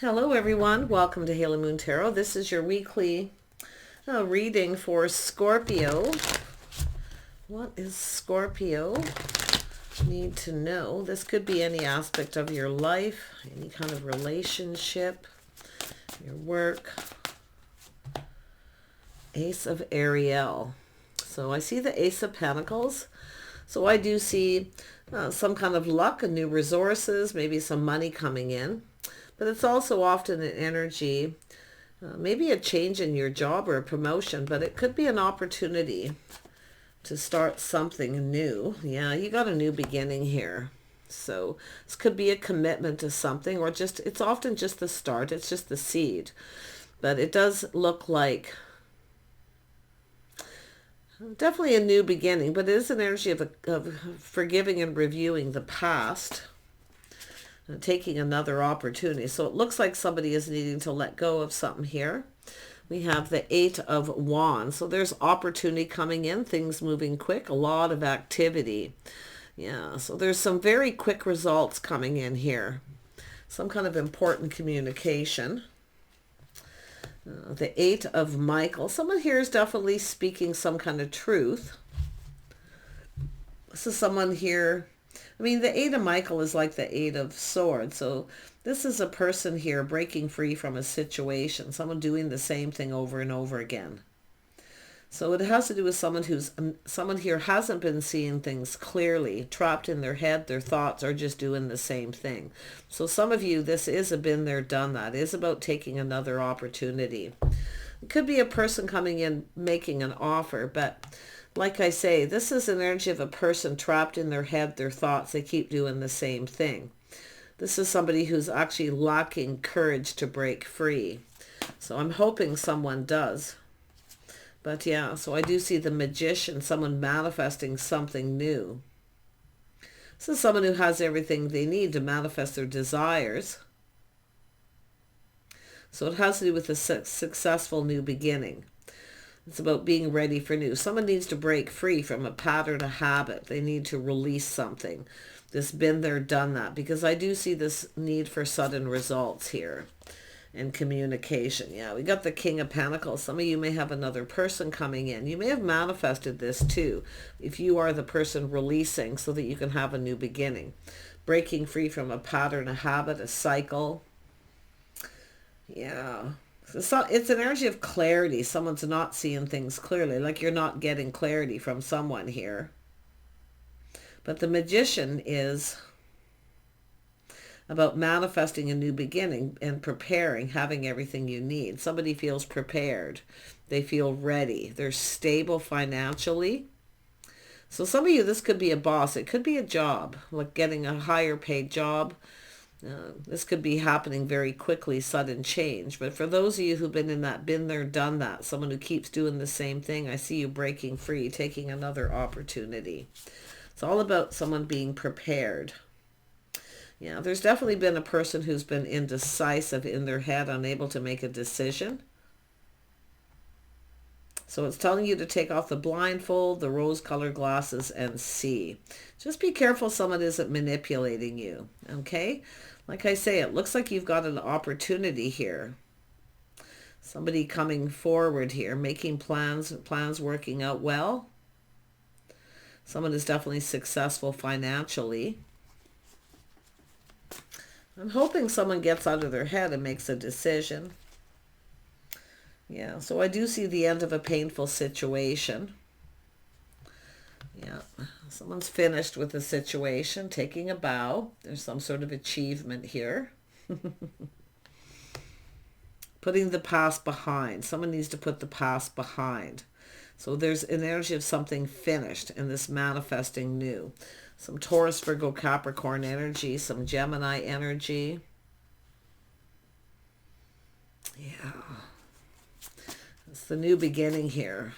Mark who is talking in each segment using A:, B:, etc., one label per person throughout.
A: Hello everyone, welcome to Halo Moon Tarot. This is your weekly reading for Scorpio. What is Scorpio need to know? This could be any aspect of your life, any kind of relationship, your work. Ace of Ariel. So I see the Ace of Pentacles. So I do see some kind of luck and new resources, maybe some money coming in. But it's also often an energy, maybe a change in your job or a promotion, but it could be an opportunity to start something new. Yeah, you got a new beginning here. So this could be a commitment to something, or just, it's often just the start. It's just the seed. But it does look like definitely a new beginning, but it is an energy of forgiving and reviewing the past. Taking another opportunity. So it looks like somebody is needing to let go of something here. We have the Eight of Wands. So there's opportunity coming in, things moving quick, a lot of activity. Yeah, so there's some very quick results coming in here. Some kind of important communication. The Eight of Michael. Someone here is definitely speaking some kind of truth. This is someone here. I mean, the Eight of Michael is like the Eight of Swords. So this is a person here breaking free from a situation, someone doing the same thing over and over again. So it has to do with someone here hasn't been seeing things clearly, trapped in their head, their thoughts are just doing the same thing. So some of you, this is a been there, done that. It is about taking another opportunity. It could be a person coming in, making an offer, but like I say, this is an energy of a person trapped in their head, their thoughts. They keep doing the same thing. This is somebody who's actually lacking courage to break free. So I'm hoping someone does. But yeah, so I do see the Magician, someone manifesting something new. This is someone who has everything they need to manifest their desires. So it has to do with a successful new beginning. It's about being ready for new. Someone needs to break free from a pattern, a habit. They need to release something. This been there, done that. Because I do see this need for sudden results here. And communication. Yeah, we got the King of Pentacles. Some of you may have another person coming in. You may have manifested this too. If you are the person releasing so that you can have a new beginning. Breaking free from a pattern, a habit, a cycle. Yeah. So it's an energy of clarity. Someone's not seeing things clearly, like you're not getting clarity from someone here. But the Magician is about manifesting a new beginning and preparing, having everything you need. Somebody feels prepared. They feel ready. They're stable financially. So some of you, this could be a boss. It could be a job, like getting a higher paid job. This could be happening very quickly, sudden change. But for those of you who've been in that, been there, done that, someone who keeps doing the same thing, I see you breaking free, taking another opportunity. It's all about someone being prepared. Yeah, there's definitely been a person who's been indecisive in their head, unable to make a decision. So it's telling you to take off the blindfold, the rose-colored glasses, and see. Just be careful someone isn't manipulating you, okay? Like I say, it looks like you've got an opportunity here. Somebody coming forward here, making plans working out well. Someone is definitely successful financially. I'm hoping someone gets out of their head and makes a decision. Yeah, so I do see the end of a painful situation. Yeah, someone's finished with the situation, taking a bow. There's some sort of achievement here. Putting the past behind. Someone needs to put the past behind. So there's an energy of something finished and this manifesting new. Some Taurus, Virgo, Capricorn energy, some Gemini energy. Yeah. It's the new beginning here.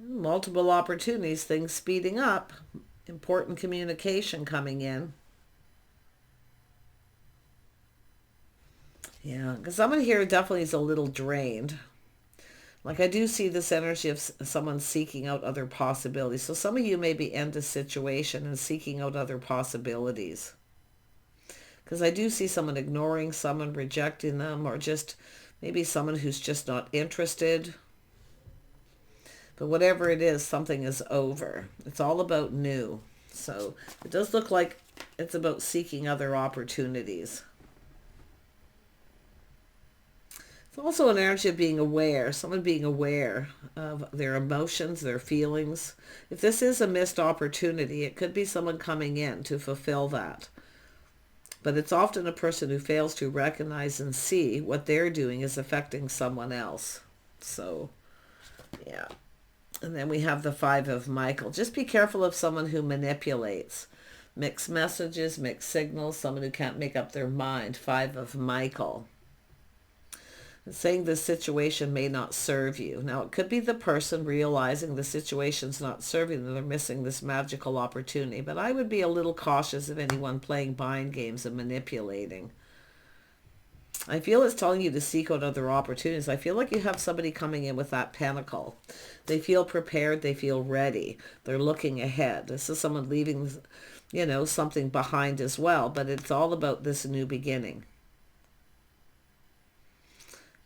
A: Multiple opportunities, things speeding up. Important communication coming in. Yeah, because someone here definitely is a little drained. Like I do see this energy of someone seeking out other possibilities. So some of you may be in a situation and seeking out other possibilities. Because I do see someone ignoring someone, rejecting them, or just maybe someone who's just not interested. But whatever it is, something is over. It's all about new. So it does look like it's about seeking other opportunities. It's also an energy of being aware, someone being aware of their emotions, their feelings. If this is a missed opportunity, it could be someone coming in to fulfill that. But it's often a person who fails to recognize and see what they're doing is affecting someone else. So, yeah. And then we have the Five of Michael. Just be careful of someone who manipulates. Mixed messages, mixed signals, someone who can't make up their mind. Five of Michael. It's saying this situation may not serve you. Now, it could be the person realizing the situation's not serving them. They're missing this magical opportunity. But I would be a little cautious of anyone playing mind games and manipulating. I feel it's telling you to seek out other opportunities. I feel like you have somebody coming in with that pentacle. They feel prepared. They feel ready. They're looking ahead. This is someone leaving, something behind as well. But it's all about this new beginning.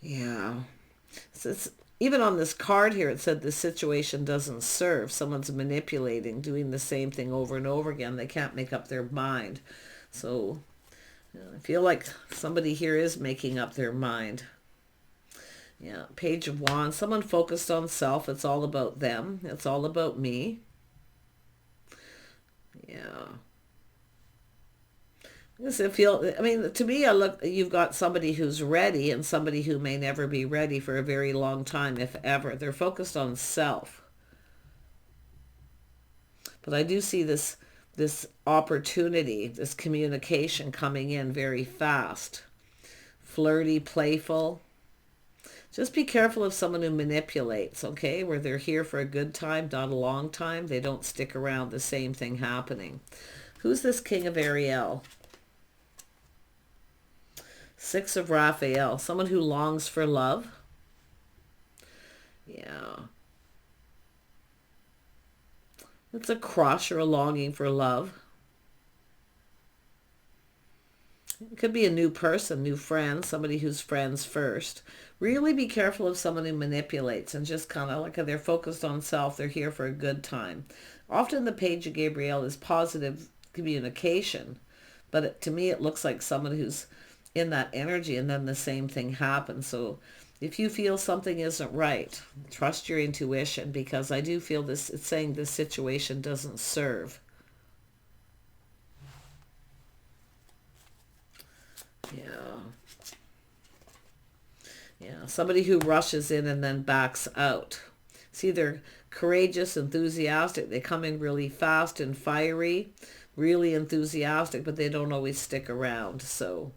A: Yeah. Even on this card here, it said the situation doesn't serve. Someone's manipulating, doing the same thing over and over again. They can't make up their mind. So I feel like somebody here is making up their mind. Yeah, Page of Wands. Someone focused on self. It's all about them. It's all about me. Yeah. To me, you've got somebody who's ready and somebody who may never be ready for a very long time, if ever. They're focused on self. But I do see this opportunity, this communication coming in very fast. Flirty, playful. Just be careful of someone who manipulates, okay? Where they're here for a good time, not a long time. They don't stick around, the same thing happening. Who's this King of Ariel? Six of Raphael. Someone who longs for love. Yeah. It's a crush or a longing for love. It could be a new person, new friend, somebody who's friends first. Really be careful of someone who manipulates and just kind of like they're focused on self. They're here for a good time. Often the Page of Gabriel is positive communication, but to me it looks like someone who's in that energy, and then the same thing happens. So if you feel something isn't right, trust your intuition, because I do feel this, it's saying this situation doesn't serve. Yeah, somebody who rushes in and then backs out. See, they're courageous, enthusiastic. They come in really fast and fiery, really enthusiastic, but they don't always stick around. So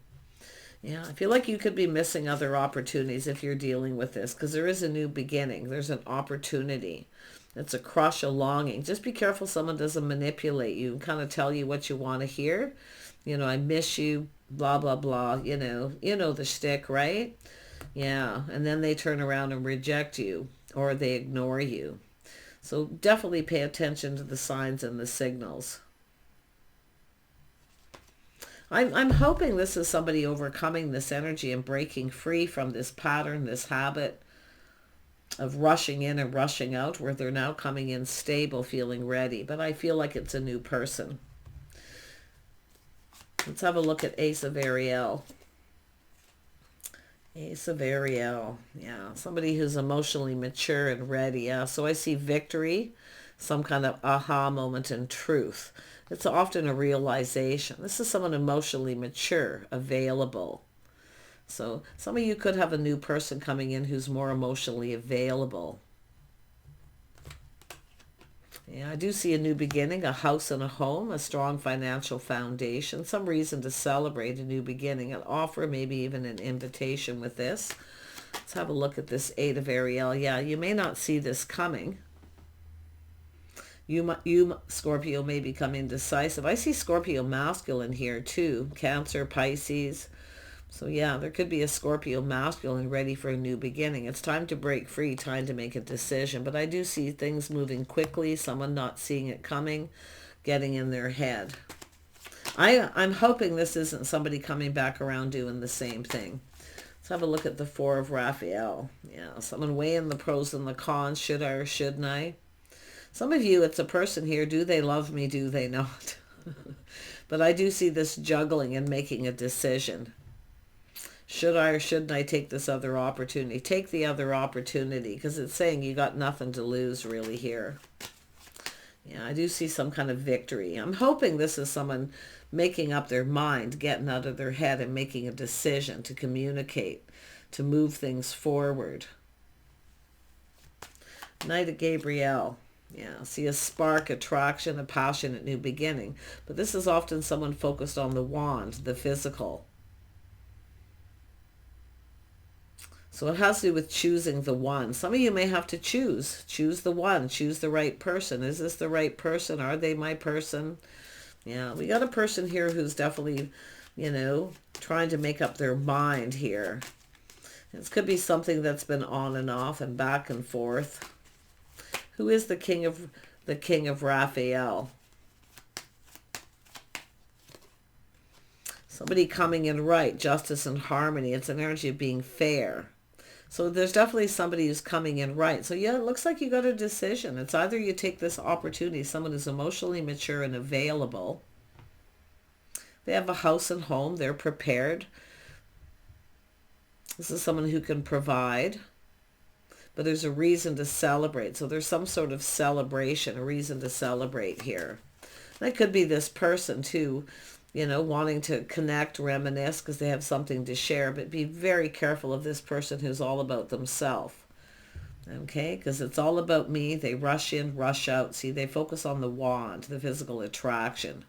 A: yeah, I feel like you could be missing other opportunities if you're dealing with this, because there is a new beginning. There's an opportunity. It's a crush, a longing. Just be careful someone doesn't manipulate you and kind of tell you what you want to hear. I miss you, blah, blah, blah. You know the shtick, right? Yeah, and then they turn around and reject you, or they ignore you. So definitely pay attention to the signs and the signals. I'm hoping this is somebody overcoming this energy and breaking free from this pattern, this habit of rushing in and rushing out, where they're now coming in stable, feeling ready. But I feel like it's a new person. Let's have a look at Ace of Ariel. Ace of Ariel. Yeah, somebody who's emotionally mature and ready. Yeah, so I see victory, some kind of aha moment in truth. It's often a realization. This is someone emotionally mature, available. So some of you could have a new person coming in who's more emotionally available. Yeah, I do see a new beginning, a house and a home, a strong financial foundation, some reason to celebrate a new beginning, an offer, maybe even an invitation with this. Let's have a look at this Eight of Ariel. Yeah, you may not see this coming. You, Scorpio, may become indecisive. I see Scorpio masculine here too. Cancer, Pisces. So yeah, there could be a Scorpio masculine ready for a new beginning. It's time to break free, time to make a decision. But I do see things moving quickly, someone not seeing it coming, getting in their head. I'm hoping this isn't somebody coming back around doing the same thing. Let's have a look at the Four of Raphael. Yeah, someone weighing the pros and the cons. Should I or shouldn't I? Some of you, it's a person here. Do they love me? Do they not? But I do see this juggling and making a decision. Should I or shouldn't I take this other opportunity? Take the other opportunity, because it's saying you got nothing to lose really here. Yeah, I do see some kind of victory. I'm hoping this is someone making up their mind, getting out of their head and making a decision to communicate, to move things forward. Knight of Gabriel. Yeah, see a spark, attraction, a passionate new beginning. But this is often someone focused on the wand, the physical. So it has to do with choosing the one. Some of you may have to choose. Choose the one. Choose the right person. Is this the right person? Are they my person? Yeah, we got a person here who's definitely, you know, trying to make up their mind here. This could be something that's been on and off and back and forth. Who is the king of Raphael? Somebody coming in right, justice and harmony. It's an energy of being fair. So there's definitely somebody who's coming in right. So yeah, it looks like you got a decision. It's either you take this opportunity, someone who's emotionally mature and available. They have a house and home. They're prepared. This is someone who can provide. But there's a reason to celebrate. So there's some sort of celebration, a reason to celebrate here. That could be this person too, you know, wanting to connect, reminisce because they have something to share. But be very careful of this person who's all about themselves. Okay, because it's all about me. They rush in, rush out. See, they focus on the wand, the physical attraction.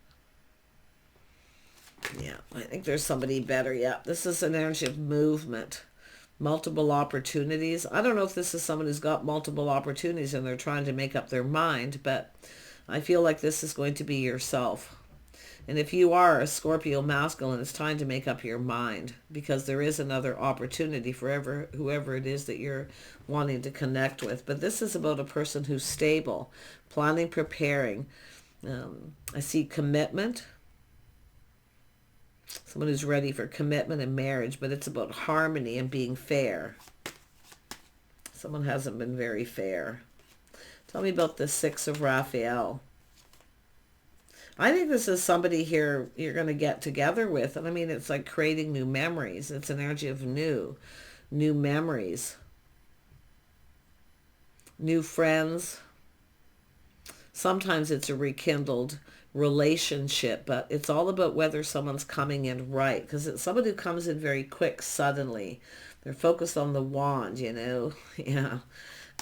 A: Yeah, I think there's somebody better. Yeah, this is an energy of movement. Multiple opportunities. I don't know if this is someone who's got multiple opportunities and they're trying to make up their mind, but I feel like this is going to be yourself. And if you are a Scorpio masculine, it's time to make up your mind, because there is another opportunity for whoever it is that you're wanting to connect with. But this is about a person who's stable, planning, preparing. I see commitment. Someone who's ready for commitment and marriage, but it's about harmony and being fair. Someone hasn't been very fair. Tell me about the Six of Raphael. I think this is somebody here you're going to get together with. And I mean, it's like creating new memories. It's an energy of new memories. New friends. Sometimes it's a rekindled relationship, but it's all about whether someone's coming in right, because it's somebody who comes in very quick suddenly. They're focused on the wand, you know. Yeah,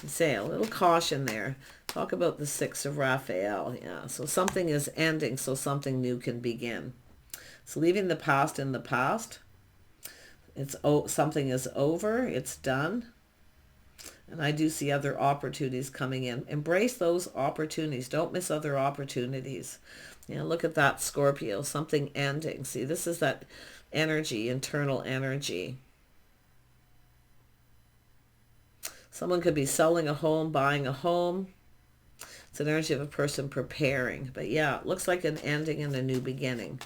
A: say a little caution there. Talk about the Six of Raphael. Yeah, so something is ending so something new can begin. So leaving the past in the past. It's something is over, it's done. And I do see other opportunities coming in. Embrace those opportunities. Don't miss other opportunities. You know, look at that, Scorpio. Something ending. See, this is that energy, internal energy. Someone could be selling a home, buying a home. It's an energy of a person preparing. But yeah, it looks like an ending and a new beginning.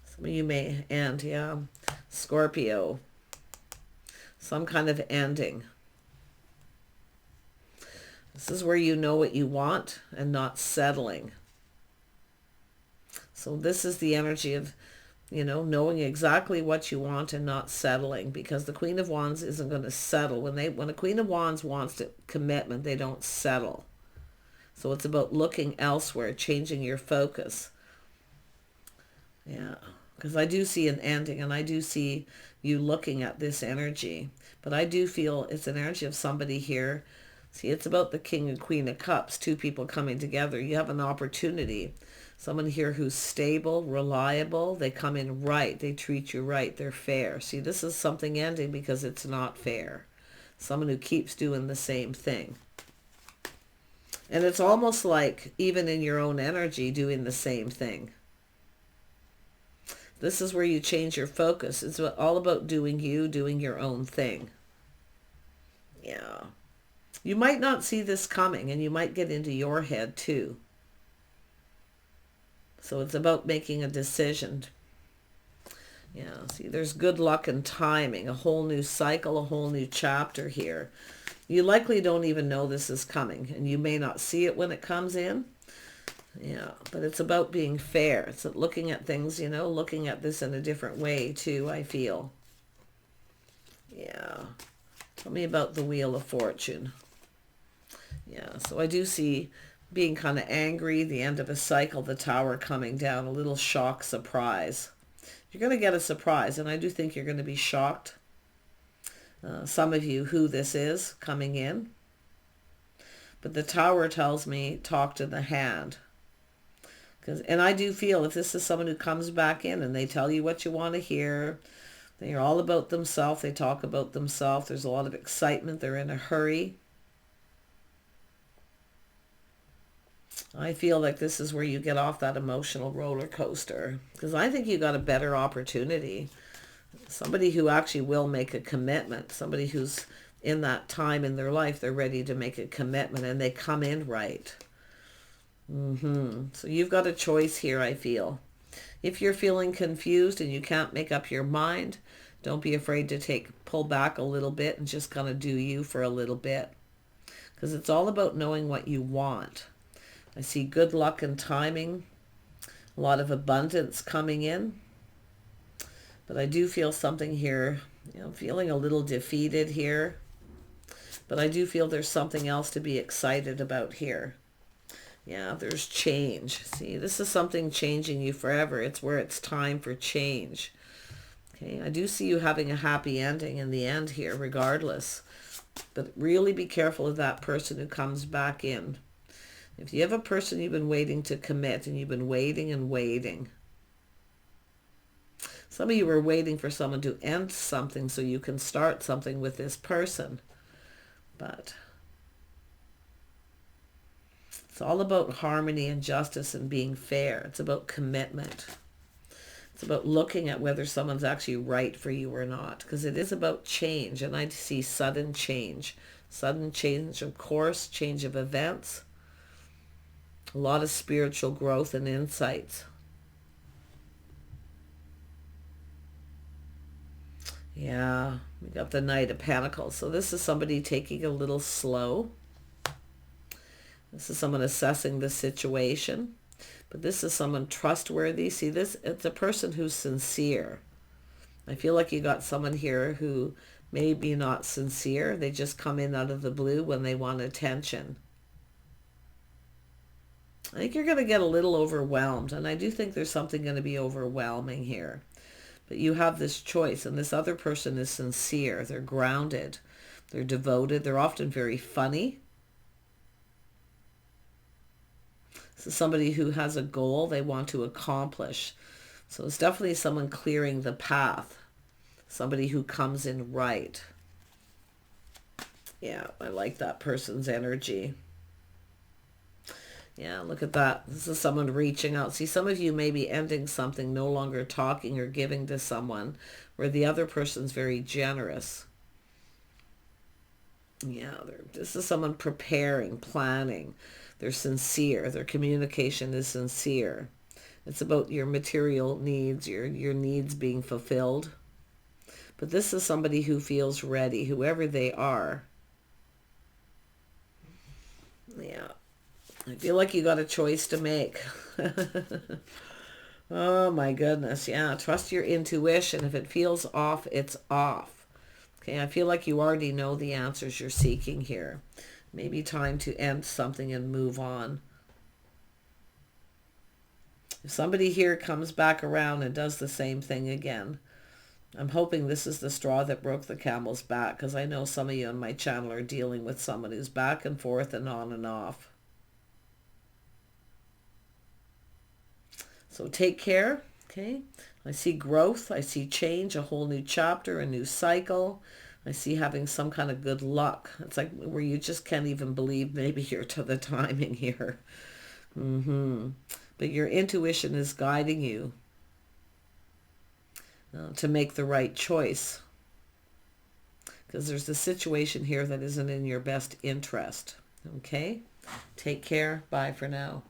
A: Some of you may end, yeah. Scorpio. Some kind of ending. This is where you know what you want and not settling. So this is the energy of, you know, knowing exactly what you want and not settling, because the Queen of Wands isn't going to settle. When a Queen of Wands wants commitment, they don't settle. So it's about looking elsewhere, changing your focus. Yeah, because I do see an ending and I do see you looking at this energy. But I do feel it's an energy of somebody here. See, it's about the King and Queen of Cups, two people coming together. You have an opportunity. Someone here who's stable, reliable. They come in right. They treat you right. They're fair. See, this is something ending because it's not fair. Someone who keeps doing the same thing. And it's almost like even in your own energy doing the same thing. This is where you change your focus. It's all about doing you, doing your own thing. Yeah. You might not see this coming, and you might get into your head too. So it's about making a decision. Yeah, see, there's good luck and timing, a whole new cycle, a whole new chapter here. You likely don't even know this is coming, and you may not see it when it comes in. Yeah, but it's about being fair. It's looking at things, you know, looking at this in a different way too, I feel. Yeah. Tell me about the Wheel of Fortune. Yeah, so I do see being kind of angry, the end of a cycle, the Tower coming down, a little shock surprise. You're going to get a surprise, and I do think you're going to be shocked. Some of you who this is coming in. But the Tower tells me talk to the hand. And I do feel if this is someone who comes back in and they tell you what you want to hear, they're all about themselves, they talk about themselves, there's a lot of excitement, they're in a hurry. I feel like this is where you get off that emotional roller coaster, because I think you got a better opportunity. Somebody who actually will make a commitment, somebody who's in that time in their life, they're ready to make a commitment and they come in right. So you've got a choice here, I feel. If you're feeling confused and you can't make up your mind, don't be afraid to pull back a little bit and just kind of do you for a little bit. Because it's all about knowing what you want. I see good luck and timing, a lot of abundance coming in. But I do feel something here, you know, feeling a little defeated here. But I do feel there's something else to be excited about here. Yeah, there's change. See, this is something changing you forever. It's where it's time for change. Okay, I do see you having a happy ending in the end here, regardless. But really be careful of that person who comes back in. If you have a person you've been waiting to commit and you've been waiting and waiting. Some of you were waiting for someone to end something so you can start something with this person. But it's all about harmony and justice and being fair. It's about commitment. It's about looking at whether someone's actually right for you or not. Because it is about change. And I see sudden change. Sudden change of course, change of events. A lot of spiritual growth and insights. Yeah, we got the Knight of Pentacles. So this is somebody taking a little slow. This is someone assessing the situation. But this is someone trustworthy. See, it's a person who's sincere. I feel like you got someone here who may be not sincere. They just come in out of the blue when they want attention. I think you're going to get a little overwhelmed. And I do think there's something going to be overwhelming here. But you have this choice, and this other person is sincere. They're grounded. They're devoted. They're often very funny. This is somebody who has a goal they want to accomplish. So it's definitely someone clearing the path. Somebody who comes in right. Yeah, I like that person's energy. Yeah, look at that. This is someone reaching out. See, some of you may be ending something, no longer talking or giving to someone, where the other person's very generous. Yeah, this is someone preparing, planning. They're sincere. Their communication is sincere. It's about your material needs, your needs being fulfilled. But this is somebody who feels ready, whoever they are. Yeah. I feel like you got a choice to make. Oh my goodness. Yeah, trust your intuition. If it feels off, it's off. Okay, I feel like you already know the answers you're seeking here. Maybe time to end something and move on. If somebody here comes back around and does the same thing again, I'm hoping this is the straw that broke the camel's back, because I know some of you on my channel are dealing with someone who's back and forth and on and off. So take care, okay? I see growth, I see change, a whole new chapter, a new cycle. I see having some kind of good luck. It's like where you just can't even believe maybe you're to the timing here. But your intuition is guiding you to make the right choice. Because there's a situation here that isn't in your best interest. Okay? Take care. Bye for now.